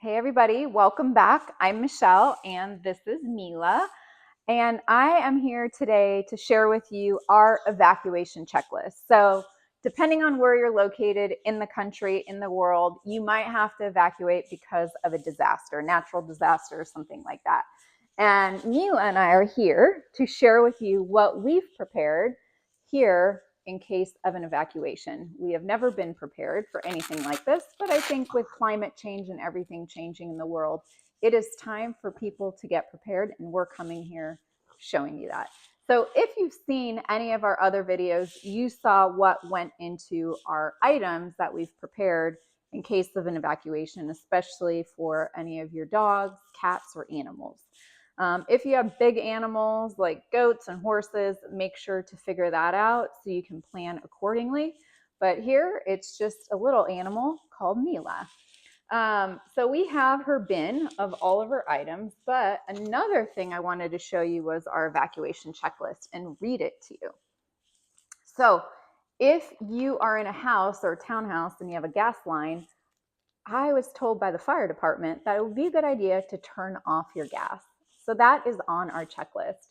Hey everybody, welcome back. I'm Michelle and this is Mila. And I am here today to share with you our evacuation checklist. So, depending on where you're located in the country, in the world, you might have to evacuate because of a disaster, natural disaster, or something like that. And Mila and I are here to share with you what we've prepared here in case of an evacuation. We have never been prepared for anything like this, but I think with climate change and everything changing in the world, it is time for people to get prepared, and we're coming here showing you that. So if you've seen any of our other videos, you saw what went into our items that we've prepared in case of an evacuation, especially for any of your dogs, cats, or animals. If you have big animals like goats and horses, make sure to figure that out so you can plan accordingly. But here, it's just a little animal called Mila. So we have her bin of all of her items, but another thing I wanted to show you was our evacuation checklist and read it to you. So if you are in a house or a townhouse and you have a gas line, I was told by the fire department that it would be a good idea to turn off your gas. So that is on our checklist.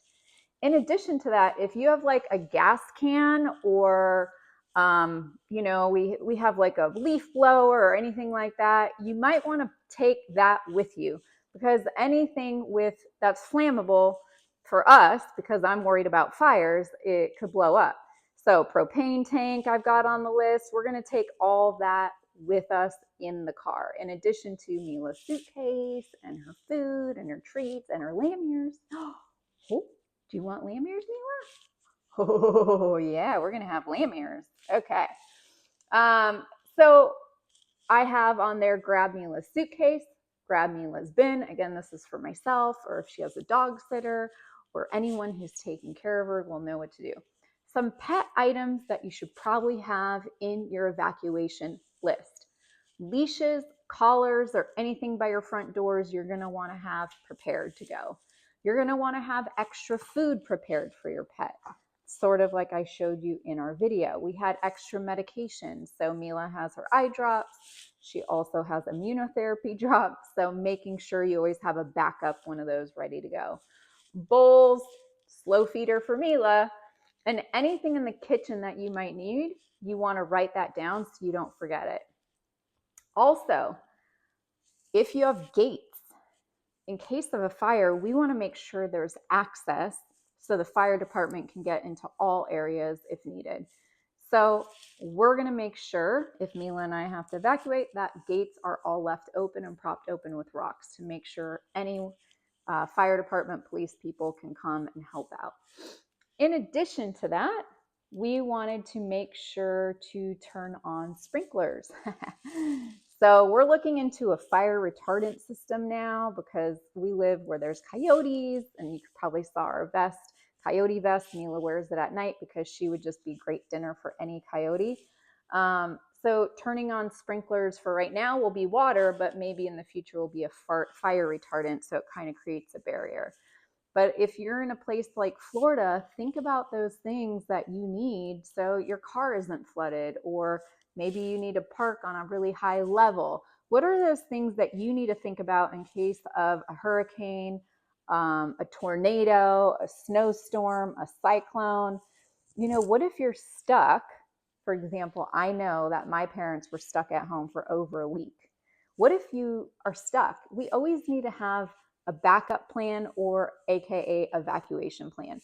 In addition to that, if you have like a gas can or we have like a leaf blower or anything like that, you might want to take that with you, because anything that's flammable for us, because I'm worried about fires, it could blow up. So propane tank I've got on the list. We're going to take all that with us in the car, in addition to Mila's suitcase and her food and her treats and her lamb ears. Oh, do you want lamb ears, Mila? Oh, yeah, we're going to have lamb ears. Okay. So I have on there, grab Mila's suitcase, grab Mila's bin. Again, this is for myself, or if she has a dog sitter or anyone who's taking care of her will know what to do. Some pet items that you should probably have in your evacuation list. Leashes, collars, or anything by your front doors you're going to want to have prepared to go. You're going to want to have extra food prepared for your pet, sort of like I showed you in our video. We had extra medication. So Mila has her eye drops. She also has immunotherapy drops. So making sure you always have a backup one of those ready to go. Bowls, slow feeder for Mila, and anything in the kitchen that you might need, you want to write that down so you don't forget it. Also, if you have gates, in case of a fire, we want to make sure there's access so the fire department can get into all areas if needed. So we're going to make sure, if Mila and I have to evacuate, that gates are all left open and propped open with rocks to make sure any fire department, police people can come and help out. In addition to that, we wanted to make sure to turn on sprinklers. So we're looking into a fire retardant system now, because we live where there's coyotes, and you probably saw our vest, coyote vest. Mila wears it at night because she would just be great dinner for any coyote. So turning on sprinklers for right now will be water, but maybe in the future will be a fire retardant, so it kind of creates a barrier. But if you're in a place like Florida, think about those things that you need so your car isn't flooded, or maybe you need to park on a really high level. What are those things that you need to think about in case of a hurricane, a tornado, a snowstorm, a cyclone? What if you're stuck? For example, I know that my parents were stuck at home for over a week. What if you are stuck? We always need to have a backup plan, or AKA evacuation plan.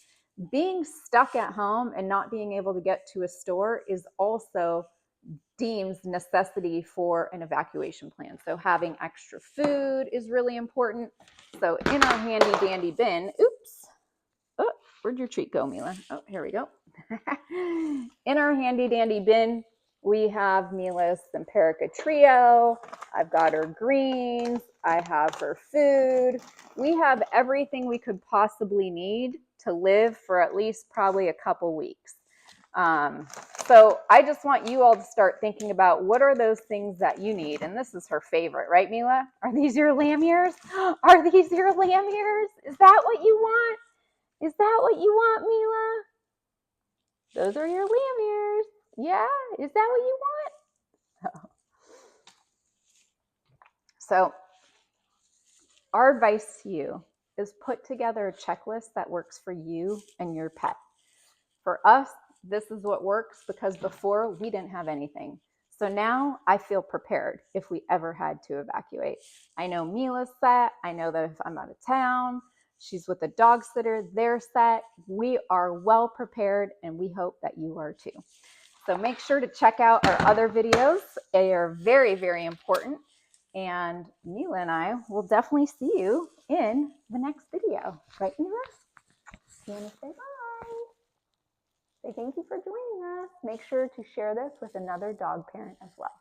Being stuck at home and not being able to get to a store is also deems necessity for an evacuation plan. So having extra food is really important. So in our handy dandy bin, oh, where'd your treat go, Mila? Oh, here we go. In our handy dandy bin, we have Mila's Simparica Trio. I've got her greens. I have her food. We have everything we could possibly need to live for at least probably a couple weeks. So I just want you all to start thinking about what are those things that you need. And this is her favorite, right, Mila? Are these your lamb ears? Are these your lamb ears? Is that what you want? Is that what you want, Mila? Those are your lamb ears. Yeah? Is that what you want? So our advice to you is put together a checklist that works for you and your pet. For us, this is what works because before we didn't have anything. So now I feel prepared if we ever had to evacuate. I know Mila's set. I know that if I'm out of town, she's with a dog sitter, they're set. We are well prepared, and we hope that you are too. So make sure to check out our other videos. They are very, very important. And Mila and I will definitely see you in the next video. Right, Mila? You want to say bye? Say thank you for joining us. Make sure to share this with another dog parent as well.